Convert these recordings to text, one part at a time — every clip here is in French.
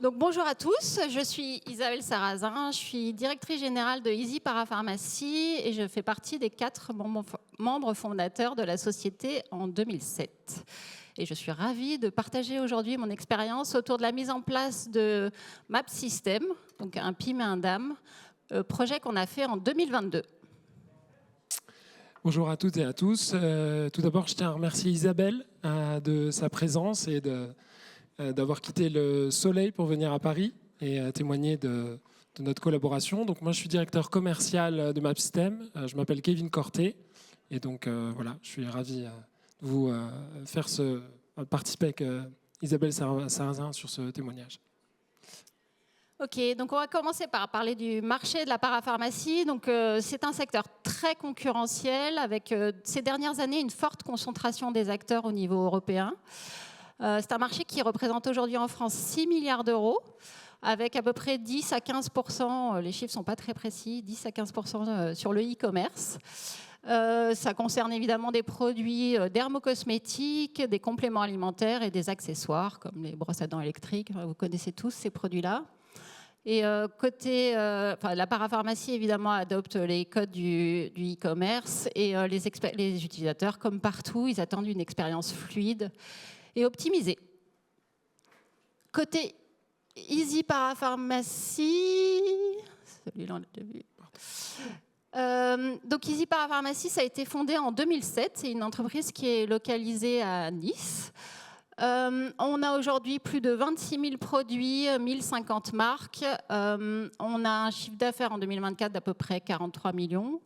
Donc, bonjour à tous, je suis Isabelle Sarrazin, je suis directrice générale de Easy Parapharmacie et je fais partie des 4 membres fondateurs de la société en 2007. Et je suis ravie de partager aujourd'hui mon expérience autour de la mise en place de MAP System, donc un PIM et un DAM, projet qu'on a fait en 2022. Bonjour à toutes et à tous. Tout d'abord, je tiens à remercier Isabelle de sa présence et d'avoir quitté le soleil pour venir à Paris et témoigner de notre collaboration. Donc moi, je suis directeur commercial de MAP System. Je m'appelle Kevin Corté et donc voilà, je suis ravi de vous faire participer avec Isabelle Sarrazin sur ce témoignage. Ok, donc on va commencer par parler du marché de la parapharmacie. Donc c'est un secteur très concurrentiel avec ces dernières années une forte concentration des acteurs au niveau européen. C'est un marché qui représente aujourd'hui en France 6 milliards d'euros, avec à peu près 10 à 15%, les chiffres ne sont pas très précis, 10 à 15% sur le e-commerce. Ça concerne évidemment des produits dermocosmétiques, des compléments alimentaires et des accessoires comme les brosses à dents électriques. Vous connaissez tous ces produits-là. Et la parapharmacie, évidemment, adopte les codes du e-commerce et les utilisateurs, comme partout, ils attendent une expérience fluide et optimisée. Côté Easy Parapharmacie, celui-là on l'a déjà vu. Donc Easy Parapharmacie, ça a été fondé en 2007. C'est une entreprise qui est localisée à Nice. On a aujourd'hui plus de 26 000 produits, 1050 marques. On a un chiffre d'affaires en 2024 d'à peu près 43 millions.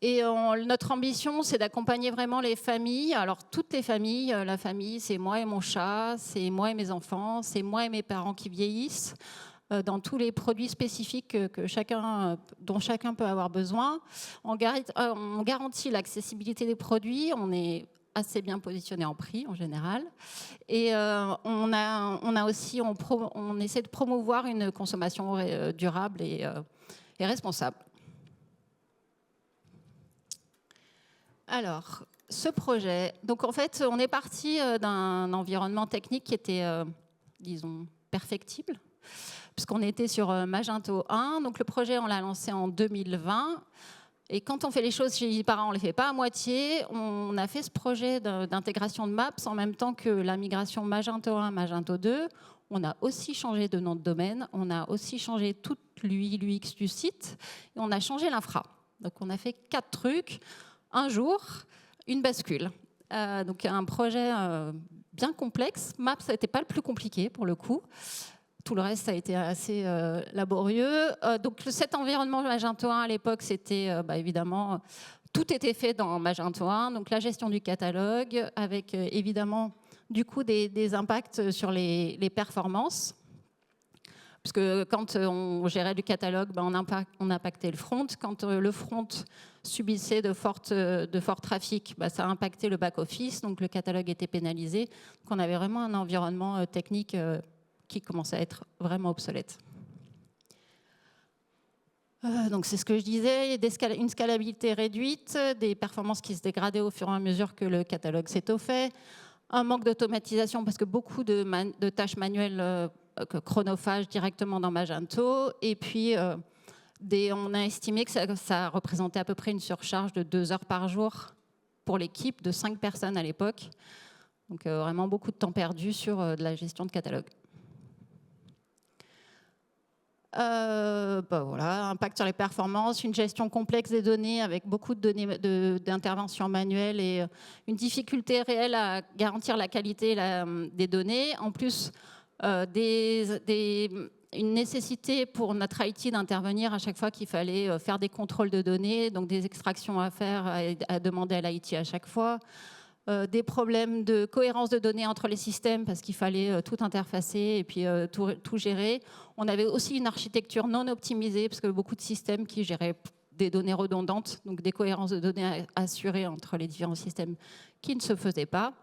Et notre ambition, c'est d'accompagner vraiment les familles. Alors, toutes les familles. La famille, c'est moi et mon chat, c'est moi et mes enfants, c'est moi et mes parents qui vieillissent, dans tous les produits spécifiques dont chacun peut avoir besoin. On garantit l'accessibilité des produits. On est assez bien positionné en prix en général. Et on essaie de promouvoir une consommation durable et responsable. Alors, ce projet, donc en fait, on est parti d'un environnement technique qui était, disons, perfectible, puisqu'on était sur Magento 1. Donc le projet, on l'a lancé en 2020. Et quand on fait les choses chez Easy Para, on ne les fait pas à moitié. On a fait ce projet d'intégration de Maps en même temps que la migration Magento 1, Magento 2. On a aussi changé de nom de domaine. On a aussi changé toute l'UX du site. Et on a changé l'infra. Donc on a fait 4 trucs. Un jour, une bascule. Donc un projet bien complexe. Maps, ça n'était pas le plus compliqué pour le coup. Tout le reste, ça a été assez laborieux. Donc cet environnement Magento 1 à l'époque, c'était évidemment, tout était fait dans Magento 1. Donc la gestion du catalogue, avec évidemment du coup des impacts sur les performances. Parce que quand on gérait du catalogue, on impactait le front. Quand le front subissait de forts trafics, ça impactait le back-office, donc le catalogue était pénalisé. Donc on avait vraiment un environnement technique qui commençait à être vraiment obsolète. Donc c'est ce que je disais, une scalabilité réduite, des performances qui se dégradaient au fur et à mesure que le catalogue s'étoffait, un manque d'automatisation parce que beaucoup de tâches manuelles chronophages directement dans Magento, et puis on a estimé que ça représentait à peu près une surcharge de 2 heures par jour pour l'équipe de 5 personnes à l'époque. Donc vraiment beaucoup de temps perdu sur de la gestion de catalogue. Voilà, impact sur les performances, une gestion complexe des données avec beaucoup de données d'intervention manuelle et une difficulté réelle à garantir la qualité des données. En plus, une nécessité pour notre IT d'intervenir à chaque fois qu'il fallait faire des contrôles de données, donc des extractions à faire, à demander à l'IT à chaque fois. Des problèmes de cohérence de données entre les systèmes parce qu'il fallait tout interfacer et puis tout gérer. On avait aussi une architecture non optimisée parce que beaucoup de systèmes qui géraient des données redondantes, donc des cohérences de données assurées entre les différents systèmes qui ne se faisaient pas.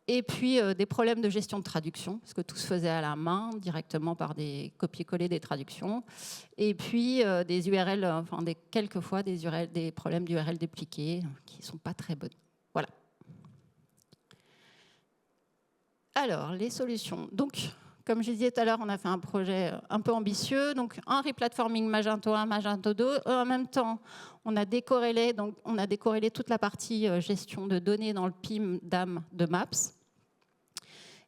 Et puis des problèmes de gestion de traduction, parce que tout se faisait à la main, directement par des copier-coller des traductions. Et puis des URL, quelquefois des problèmes d'URL dupliqués qui ne sont pas très bonnes. Voilà. Alors, les solutions. Donc, comme je disais tout à l'heure, on a fait un projet un peu ambitieux, donc un replatforming Magento 1, Magento 2. En même temps, on a décorrélé toute la partie gestion de données dans le PIM DAM de Maps.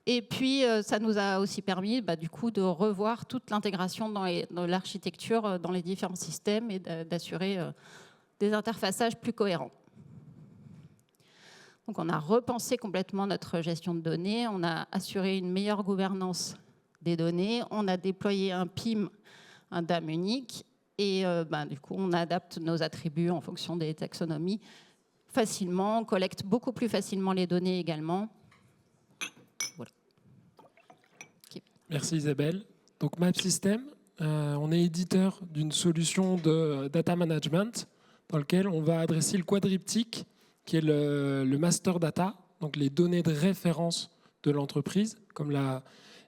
Et puis, ça nous a aussi permis du coup, de revoir toute l'intégration dans l'architecture, dans les différents systèmes et d'assurer des interfaçages plus cohérents. Donc, on a repensé complètement notre gestion de données, on a assuré une meilleure gouvernance des données, on a déployé un PIM, un DAM unique, et du coup, on adapte nos attributs en fonction des taxonomies facilement, on collecte beaucoup plus facilement les données également. Voilà. Merci Isabelle. Donc MapSystem, on est éditeur d'une solution de data management dans lequel on va adresser le quadriptyque qui est le master data, donc les données de référence de l'entreprise, comme l'a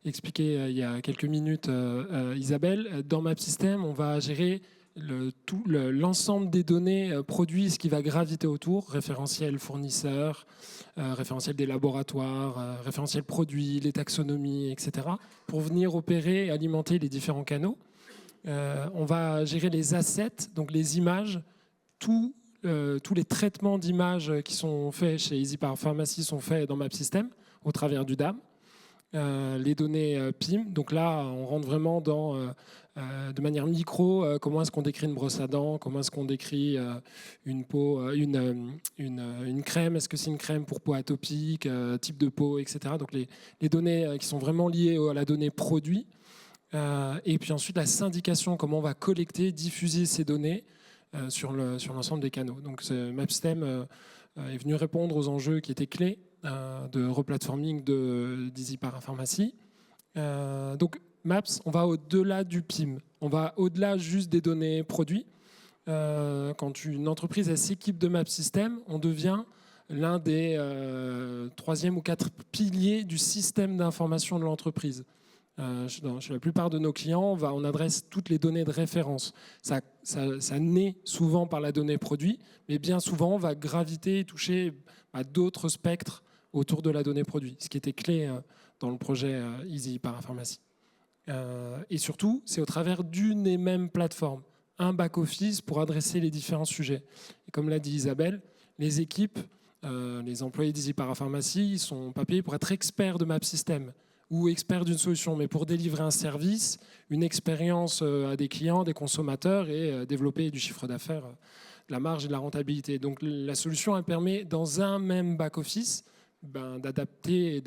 expliqué il y a quelques minutes Isabelle. Dans MapSystem, on va gérer l'ensemble des données produits, ce qui va graviter autour, référentiel fournisseur, référentiel des laboratoires, référentiel produits, les taxonomies, etc., pour venir opérer et alimenter les différents canaux. On va gérer les assets, donc les images, tous les traitements d'images qui sont faits chez EasyPower Pharmacy sont faits dans MapSystem au travers du DAM. Les données PIM, donc là on rentre vraiment dans de manière micro comment est-ce qu'on décrit une brosse à dents, comment est-ce qu'on décrit une crème, est-ce que c'est une crème pour peau atopique, type de peau, etc. Donc les données qui sont vraiment liées à la donnée produit. Et puis ensuite la syndication, comment on va collecter, diffuser ces données sur l'ensemble des canaux. Donc MapSystem est venu répondre aux enjeux qui étaient clés de replatforming d'EasyPower Pharmacy. Donc Maps, on va au-delà du PIM, on va au-delà juste des données produits. Quand une entreprise s'équipe de MapSystem, on devient l'un des 3e ou 4 piliers du système d'information de l'entreprise. Chez la plupart de nos clients, on adresse toutes les données de référence. Ça naît souvent par la donnée produit, mais bien souvent, on va graviter et toucher à d'autres spectres autour de la donnée produit, ce qui était clé dans le projet EasyPower Pharmacy. Et surtout, c'est au travers d'une et même plateforme, un back-office pour adresser les différents sujets. Et comme l'a dit Isabelle, les équipes, les employés d'EasyPower Pharmacy, ils sont pas payés pour être experts de MapSystem ou experts d'une solution, mais pour délivrer un service, une expérience à des clients, des consommateurs et développer du chiffre d'affaires, de la marge et de la rentabilité. Donc la solution, elle permet dans un même back-office d'adapter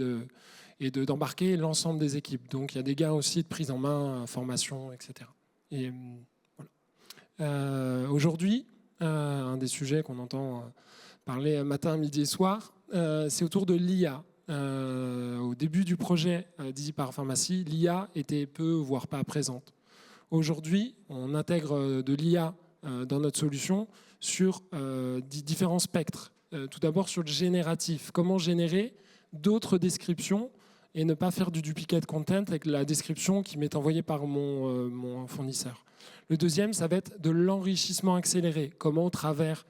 et d'embarquer l'ensemble des équipes. Donc il y a des gains aussi de prise en main, formation, etc. Et voilà. Aujourd'hui, un des sujets qu'on entend parler matin, midi et soir, c'est autour de l'IA. Au début du projet d'EasyPower Pharmacy, l'IA était peu, voire pas présente. Aujourd'hui, on intègre de l'IA dans notre solution sur différents spectres. Tout d'abord sur le génératif. Comment générer d'autres descriptions et ne pas faire du duplicate content avec la description qui m'est envoyée par mon fournisseur. Le deuxième, ça va être de l'enrichissement accéléré. Comment au travers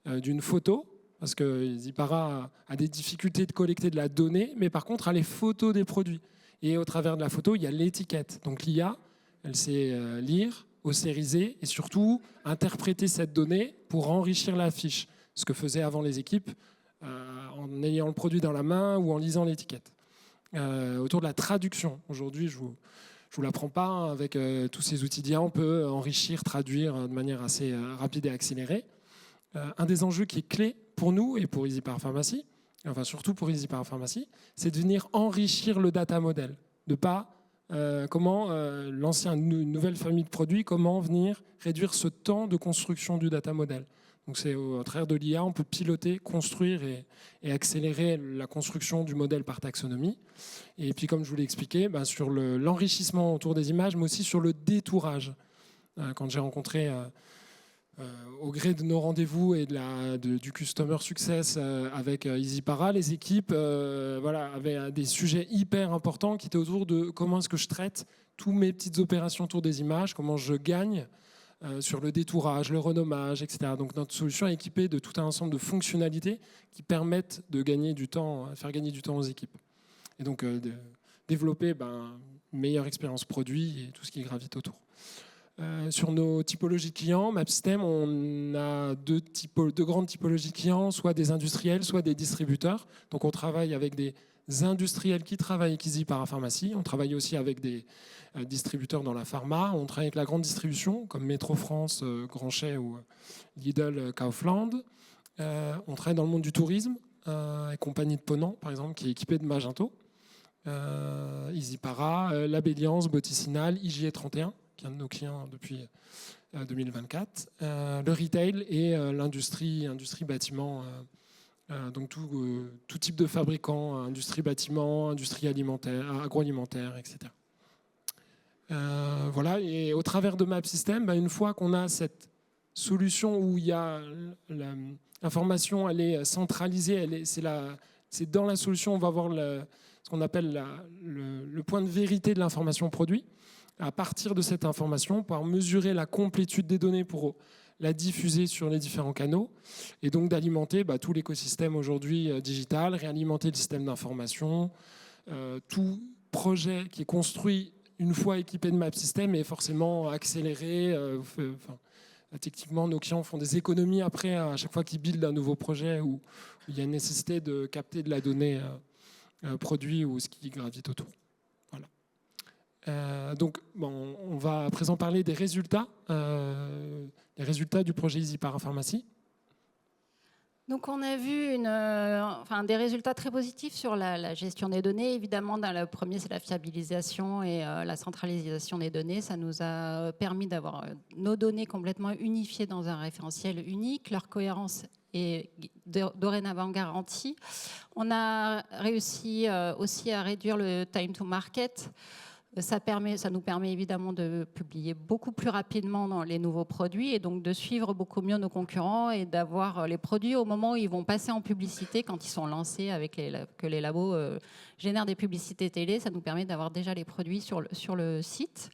d'une photo, parce que EasyPower a des difficultés de collecter de la donnée, mais par contre a les photos des produits. Et au travers de la photo, il y a l'étiquette. Donc l'IA, elle sait lire, osériser et surtout interpréter cette donnée pour enrichir la fiche, ce que faisaient avant les équipes en ayant le produit dans la main ou en lisant l'étiquette. Autour de la traduction, aujourd'hui, je vous l'apprends pas, avec tous ces outils d'IA, on peut enrichir, traduire de manière assez rapide et accélérée. Un des enjeux qui est clé pour nous et pour EasyPower Pharmacy, enfin surtout pour EasyPower Pharmacy, c'est de venir enrichir le data model, de pas comment lancer une nouvelle famille de produits, comment venir réduire ce temps de construction du data model. Donc c'est au travers de l'IA, on peut piloter, construire et accélérer la construction du modèle par taxonomie. Et puis comme je vous l'ai expliqué, sur l'enrichissement autour des images, mais aussi sur le détourage. Quand j'ai rencontré, au gré de nos rendez-vous et du Customer Success avec EasyPower, les équipes avaient des sujets hyper importants qui étaient autour de comment est-ce que je traite toutes mes petites opérations autour des images, comment je gagne sur le détourage, le renommage, etc. Donc notre solution est équipée de tout un ensemble de fonctionnalités qui permettent de gagner du temps, faire gagner du temps aux équipes. Et donc développer une meilleure expérience produit et tout ce qui gravite autour. Sur nos typologies clients, MapSystem, on a deux grandes typologies clients, soit des industriels, soit des distributeurs. Donc on travaille avec des industriels qui travaillent avec Easy Parapharmacie. On travaille aussi avec des distributeurs dans la pharma. On travaille avec la grande distribution, comme Métro France, Granchet ou Lidl, Kaufland. On travaille dans le monde du tourisme, avec Compagnie de Ponant, par exemple, qui est équipée de Magento. Easy Para, Labelliance, Boticinal, IGE31, qui est un de nos clients depuis 2024. Le retail et l'industrie bâtiment. Donc tout type de fabricants, industrie bâtiment, industrie alimentaire, agroalimentaire, etc. Voilà, et au travers de MapSystem, une fois qu'on a cette solution où il y a l'information, elle est centralisée, c'est dans la solution, on va avoir ce qu'on appelle le point de vérité de l'information produit. À partir de cette information, pouvoir mesurer la complétude des données pour la diffuser sur les différents canaux et donc d'alimenter tout l'écosystème aujourd'hui digital, réalimenter le système d'information. Tout projet qui est construit une fois équipé de MapSystem est forcément accéléré. Techniquement, nos clients font des économies après à chaque fois qu'ils buildent un nouveau projet où il y a une nécessité de capter de la donnée produit ou ce qui gravite autour. Donc, on va à présent parler des résultats du projet Easy Parapharmacie. Donc, on a vu des résultats très positifs sur la gestion des données. Évidemment, le premier, c'est la fiabilisation et la centralisation des données. Ça nous a permis d'avoir nos données complètement unifiées dans un référentiel unique. Leur cohérence est dorénavant garantie. On a réussi aussi à réduire le time to market. Ça nous permet évidemment de publier beaucoup plus rapidement dans les nouveaux produits et donc de suivre beaucoup mieux nos concurrents et d'avoir les produits au moment où ils vont passer en publicité quand ils sont lancés que les labos génèrent des publicités télé. Ça nous permet d'avoir déjà les produits sur le site.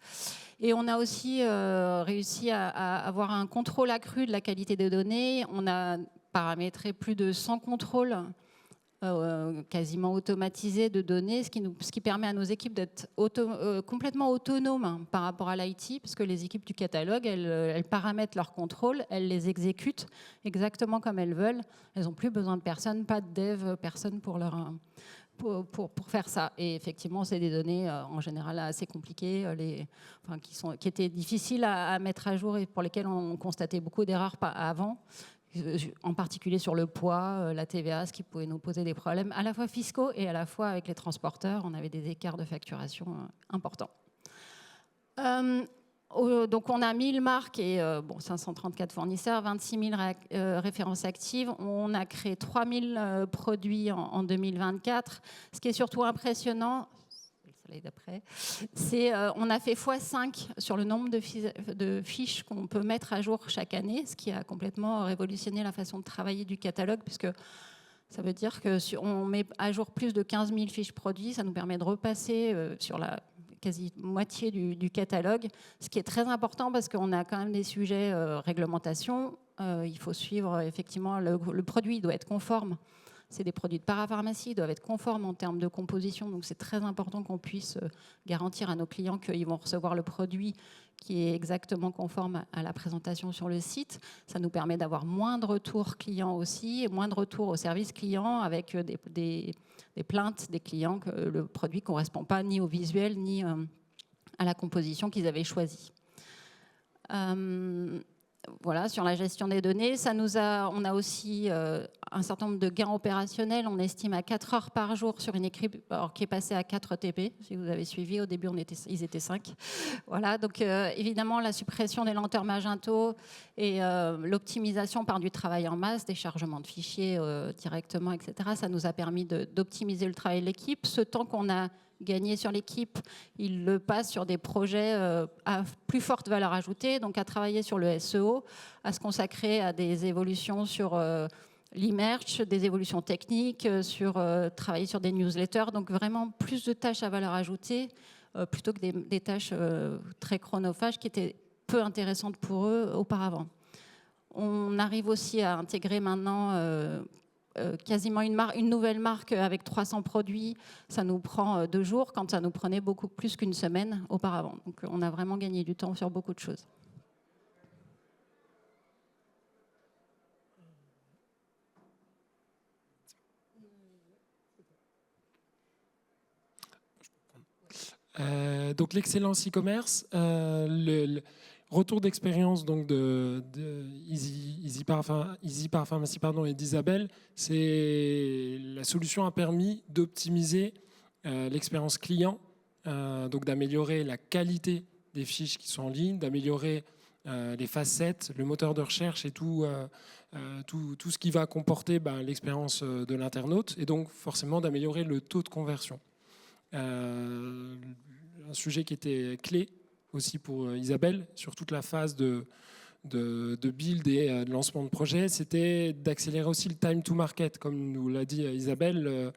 Et on a aussi réussi à avoir un contrôle accru de la qualité des données. On a paramétré plus de 100 contrôles quasiment automatisé de données, ce qui permet à nos équipes d'être complètement autonomes par rapport à l'IT, parce que les équipes du catalogue, elles paramètrent leurs contrôles, elles les exécutent exactement comme elles veulent. Elles n'ont plus besoin de personne, pas de dev, personne pour faire ça. Et effectivement, c'est des données en général assez compliquées, qui étaient difficiles à mettre à jour et pour lesquelles on constatait beaucoup d'erreurs avant. En particulier sur le poids, la TVA, ce qui pouvait nous poser des problèmes à la fois fiscaux et à la fois avec les transporteurs. On avait des écarts de facturation importants. Donc on a 1000 marques et 534 fournisseurs, 26 000 références actives. On a créé 3000 produits en 2024. Ce qui est surtout impressionnant, on a fait x5 sur le nombre de fiches qu'on peut mettre à jour chaque année, ce qui a complètement révolutionné la façon de travailler du catalogue, puisque ça veut dire que si on met à jour plus de 15 000 fiches produits, ça nous permet de repasser sur la quasi moitié du catalogue, ce qui est très important parce qu'on a quand même des sujets réglementation. Il faut suivre effectivement, le produit doit être conforme. C'est des produits de parapharmacie, ils doivent être conformes en termes de composition. Donc, c'est très important qu'on puisse garantir à nos clients qu'ils vont recevoir le produit qui est exactement conforme à la présentation sur le site. Ça nous permet d'avoir moins de retours clients aussi, et moins de retours au service client avec des plaintes des clients que le produit ne correspond pas ni au visuel ni à la composition qu'ils avaient choisie. Voilà, sur la gestion des données, on a aussi un certain nombre de gains opérationnels. On estime à 4 heures par jour sur une équipe qui est passée à 4 TP. Si vous avez suivi, au début, ils étaient 5. Voilà, donc évidemment, la suppression des lenteurs Magento et l'optimisation par du travail en masse, des chargements de fichiers directement, etc. Ça nous a permis d'optimiser le travail de l'équipe. Ce temps qu'on a gagné sur l'équipe, il le passe sur des projets à plus forte valeur ajoutée, donc à travailler sur le SEO, à se consacrer à des évolutions sur l'e-merch, des évolutions techniques, travailler sur des newsletters, donc vraiment plus de tâches à valeur ajoutée plutôt que des tâches très chronophages qui étaient peu intéressantes pour eux auparavant. On arrive aussi à intégrer maintenant quasiment une nouvelle marque avec 300 produits, ça nous prend 2 jours, quand ça nous prenait beaucoup plus qu'une semaine auparavant. Donc on a vraiment gagné du temps sur beaucoup de choses. Donc l'excellence e-commerce, le retour d'expérience donc de Easy Parapharmacie et d'Isabelle, c'est la solution a permis d'optimiser l'expérience client, donc d'améliorer la qualité des fiches qui sont en ligne, d'améliorer les facettes, le moteur de recherche et tout ce qui va comporter l'expérience de l'internaute, et donc forcément d'améliorer le taux de conversion. Un sujet qui était clé aussi pour Isabelle sur toute la phase de build et de lancement de projet, c'était d'accélérer aussi le time to market. Comme nous l'a dit Isabelle,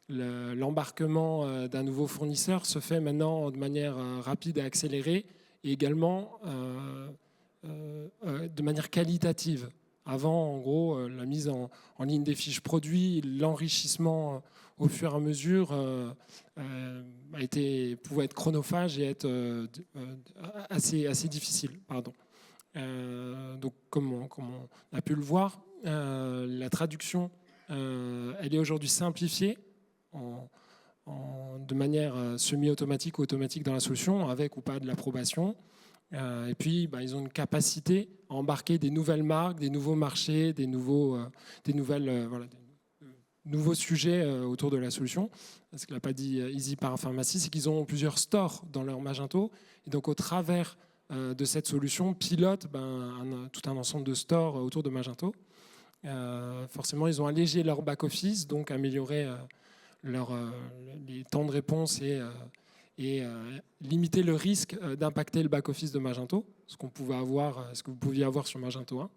l'embarquement d'un nouveau fournisseur se fait maintenant de manière rapide et accélérée, et également de manière qualitative. Avant, en gros, la mise en ligne des fiches produits, l'enrichissement au fur et à mesure pouvait être chronophage et être assez difficile. Donc, comme on a pu le voir, la traduction, elle est aujourd'hui simplifiée de manière semi-automatique ou automatique dans la solution, avec ou pas de l'approbation. Et puis, ils ont une capacité à embarquer des nouvelles marques, des nouveaux marchés, des nouveaux sujets autour de la solution. Ce que n'a pas dit Easy Parapharmacie, c'est qu'ils ont plusieurs stores dans leur Magento. Et donc, au travers de cette solution, pilotent tout un ensemble de stores autour de Magento. Forcément, ils ont allégé leur back-office, donc amélioré les temps de réponse et limiter le risque d'impacter le back-office de Magento, ce que vous pouviez avoir sur Magento 1.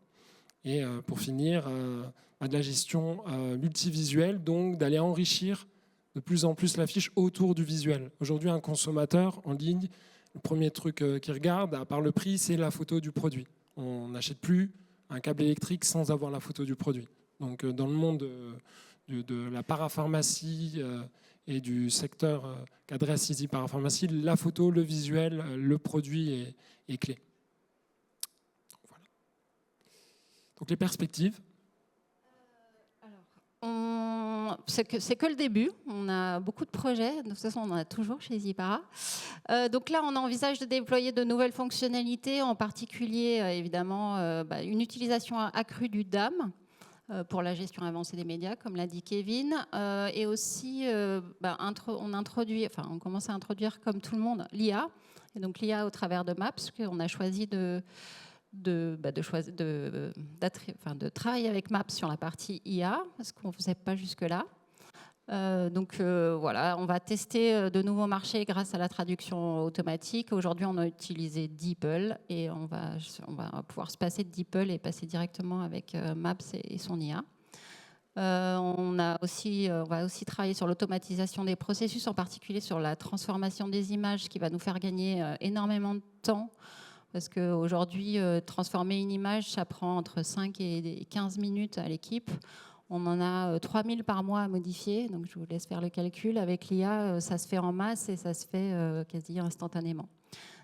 Et pour finir, de la gestion multivisuelle, donc d'aller enrichir de plus en plus la fiche autour du visuel. Aujourd'hui, un consommateur en ligne, le premier truc qu'il regarde, à part le prix, c'est la photo du produit. On n'achète plus un câble électrique sans avoir la photo du produit. Donc dans le monde de la parapharmacie et du secteur qu'adresse Easy Parapharmacie, la photo, le visuel, le produit est clé. Voilà. Donc les perspectives. C'est que le début. On a beaucoup de projets. De toute façon, on en a toujours chez Easypara. Donc là, on envisage de déployer de nouvelles fonctionnalités, en particulier, évidemment, une utilisation accrue du DAM pour la gestion avancée des médias, comme l'a dit Kevin. Et aussi, on commence à introduire, comme tout le monde, l'IA. Et donc l'IA au travers de Maps, qu'on a choisi de travailler avec Maps sur la partie IA, parce qu'on ne faisait pas jusque-là. Voilà, on va tester de nouveaux marchés grâce à la traduction automatique. Aujourd'hui, on a utilisé DeepL et on va pouvoir se passer de DeepL et passer directement avec Maps et son IA. On va aussi travailler sur l'automatisation des processus, en particulier sur la transformation des images, qui va nous faire gagner énormément de temps. Parce qu'aujourd'hui, transformer une image, ça prend entre 5 et 15 minutes à l'équipe. On en a 3000 par mois à modifier, donc je vous laisse faire le calcul. Avec l'IA, ça se fait en masse et ça se fait quasi instantanément.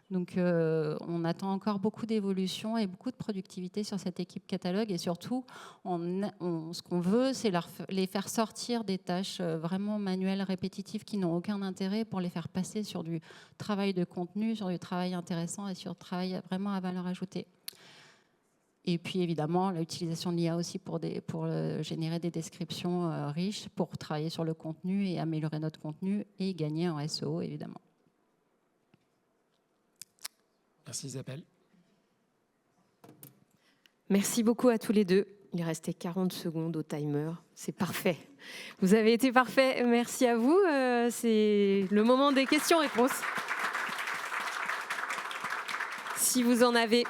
Donc on attend encore beaucoup d'évolution et beaucoup de productivité sur cette équipe catalogue. Et surtout, ce qu'on veut, c'est les faire sortir des tâches vraiment manuelles, répétitives, qui n'ont aucun intérêt, pour les faire passer sur du travail de contenu, sur du travail intéressant et sur du travail vraiment à valeur ajoutée. Et puis évidemment, l'utilisation de l'IA aussi pour générer des descriptions riches, pour travailler sur le contenu et améliorer notre contenu et gagner en SEO, évidemment. Merci Isabelle. Merci beaucoup à tous les deux. Il restait 40 secondes au timer. C'est parfait. Vous avez été parfait. Merci à vous. C'est le moment des questions-réponses. Si vous en avez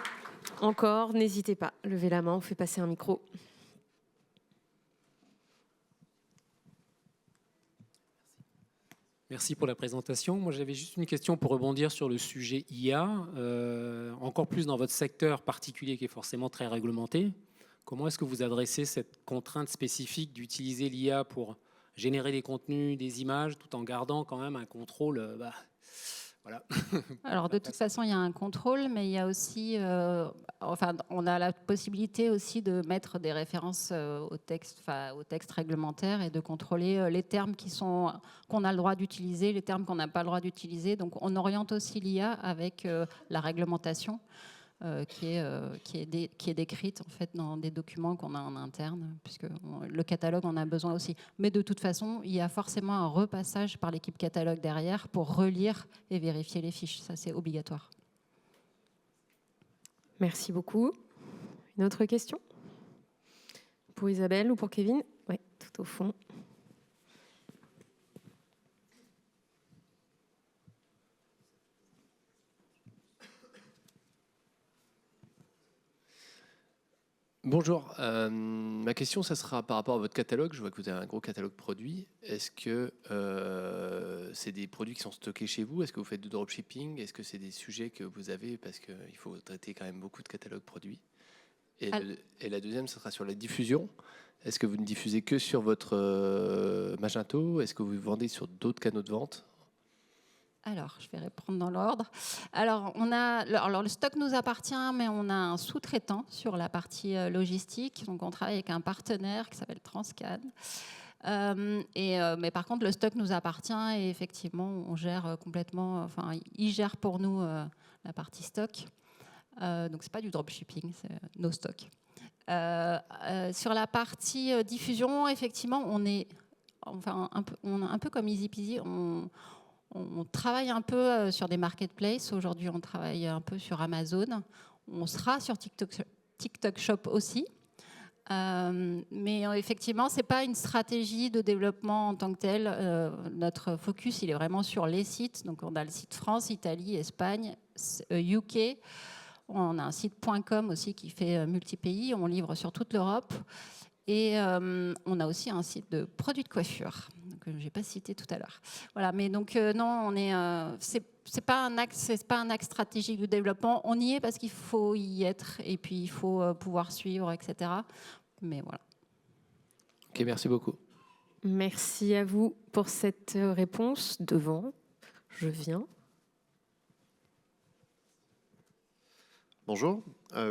encore, n'hésitez pas. Levez la main, on fait passer un micro. Merci pour la présentation. Moi, j'avais juste une question pour rebondir sur le sujet IA, encore plus dans votre secteur particulier qui est forcément très réglementé. comment est-ce que vous adressez cette contrainte spécifique d'utiliser l'IA pour générer des contenus, des images, tout en gardant quand même un contrôle voilà. Alors de toute façon, il y a un contrôle, mais il y a aussi, on a la possibilité aussi de mettre des références au texte réglementaire et de contrôler les termes qu'on a le droit d'utiliser, les termes qu'on n'a pas le droit d'utiliser. Donc on oriente aussi l'IA avec la réglementation qui est décrite en fait dans des documents qu'on a en interne, puisque le catalogue en a besoin aussi. Mais de toute façon, il y a forcément un repassage par l'équipe catalogue derrière pour relire et vérifier les fiches. Ça, c'est obligatoire. Merci beaucoup. Une autre question? Pour Isabelle ou pour Kevin? Oui, tout au fond. Bonjour, ma question, ça sera par rapport à votre catalogue. Je vois que vous avez un gros catalogue produit. Est-ce que c'est des produits qui sont stockés chez vous? Est-ce que vous faites du dropshipping? Est-ce que c'est des sujets que vous avez parce qu'il faut traiter quand même beaucoup de catalogues produits? Et la deuxième, ça sera sur la diffusion. Est-ce que vous ne diffusez que sur votre Magento? Est-ce que vous vendez sur d'autres canaux de vente? Alors, je vais répondre dans l'ordre. Alors, le stock nous appartient, mais on a un sous-traitant sur la partie logistique. Donc, on travaille avec un partenaire qui s'appelle Transcan. Mais par contre, le stock nous appartient et effectivement, on gère complètement. Enfin, il gère pour nous la partie stock. Donc, c'est pas du dropshipping, c'est nos stocks. Sur la partie diffusion, effectivement, on est un peu comme Easy Peasy. On travaille un peu sur des marketplaces. Aujourd'hui, on travaille un peu sur Amazon. On sera sur TikTok Shop aussi. Mais effectivement, ce n'est pas une stratégie de développement en tant que telle. Notre focus, il est vraiment sur les sites. Donc, on a le site France, Italie, Espagne, UK. On a un site .com aussi qui fait multi-pays. On livre sur toute l'Europe. Et on a aussi un site de produits de coiffure que je n'ai pas cité tout à l'heure. Voilà, mais donc non, c'est pas un axe stratégique de développement. On y est parce qu'il faut y être et puis il faut pouvoir suivre, etc. Mais voilà. Ok, merci beaucoup. Merci à vous pour cette réponse. Devant, je viens. Bonjour.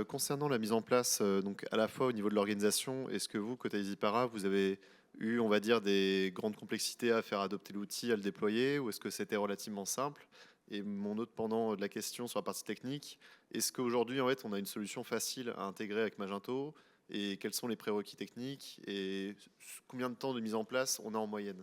Concernant la mise en place, donc à la fois au niveau de l'organisation, est-ce que vous, côté EasyPara, vous avez eu, on va dire, des grandes complexités à faire adopter l'outil, à le déployer, ou est-ce que c'était relativement simple? Et mon autre pendant de la question sur la partie technique, est-ce qu'aujourd'hui, en fait, on a une solution facile à intégrer avec Magento? Et quels sont les prérequis techniques? Et combien de temps de mise en place on a en moyenne?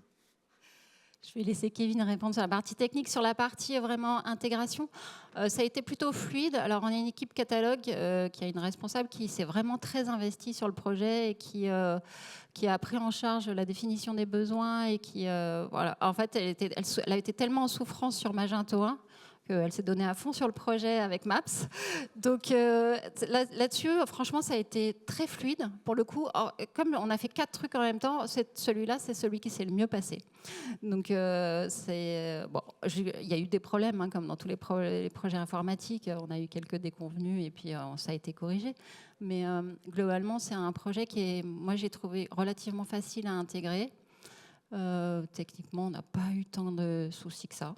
Je vais laisser Kevin répondre sur la partie technique. Sur la partie vraiment intégration, ça a été plutôt fluide. Alors, on a une équipe catalogue qui a une responsable qui s'est vraiment très investie sur le projet et qui a pris en charge la définition des besoins et qui, voilà. En fait, elle a été tellement en souffrance sur Magento 1 qu'elle s'est donnée à fond sur le projet avec Maps. Donc là-dessus, franchement, ça a été très fluide. Pour le coup, comme on a fait 4 trucs en même temps, celui-là, c'est celui qui s'est le mieux passé. Donc il y a eu des problèmes, hein, comme dans tous les projets informatiques. On a eu quelques déconvenus et puis ça a été corrigé. Mais globalement, c'est un projet moi, j'ai trouvé relativement facile à intégrer. Techniquement, on n'a pas eu tant de soucis que ça.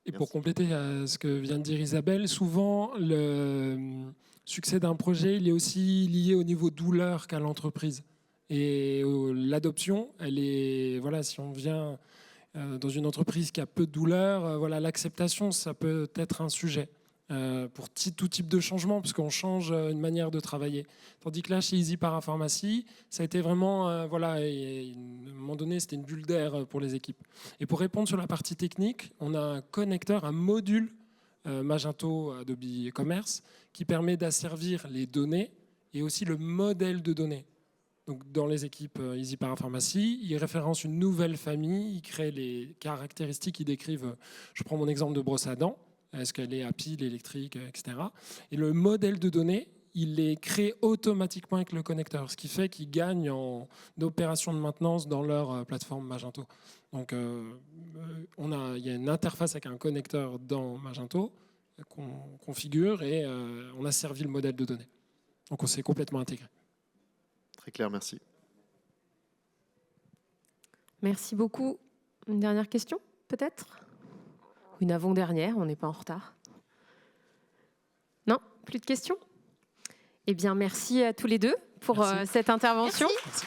Et pour compléter ce que vient de dire Isabelle, souvent le succès d'un projet, il est aussi lié au niveau douleur qu'a l'entreprise. Et l'adoption, elle est, voilà, si on vient dans une entreprise qui a peu de douleur, voilà, l'acceptation, ça peut être un sujet pour tout type de changement, parce qu'on change une manière de travailler. Tandis que là, chez Easy Parapharmacie, ça a été vraiment, voilà, et à un moment donné, c'était une bulle d'air pour les équipes. Et pour répondre sur la partie technique, on a un connecteur, un module Magento Adobe Commerce qui permet d'asservir les données et aussi le modèle de données. Donc, dans les équipes Easy Parapharmacie, ils référencent une nouvelle famille, ils créent les caractéristiques, ils décrivent, je prends mon exemple de brosse à dents, est-ce qu'elle est à pile, électrique, etc. Et le modèle de données, il est créé automatiquement avec le connecteur, ce qui fait qu'ils gagnent en opération de maintenance dans leur plateforme Magento. Donc, il y a une interface avec un connecteur dans Magento qu'on configure et on a servi le modèle de données. Donc on s'est complètement intégré. Très clair, merci. Merci beaucoup. Une dernière question, peut-être? Une avant-dernière, on n'est pas en retard. Non, plus de questions? Eh bien, merci à tous les deux pour Merci. cette intervention. Merci.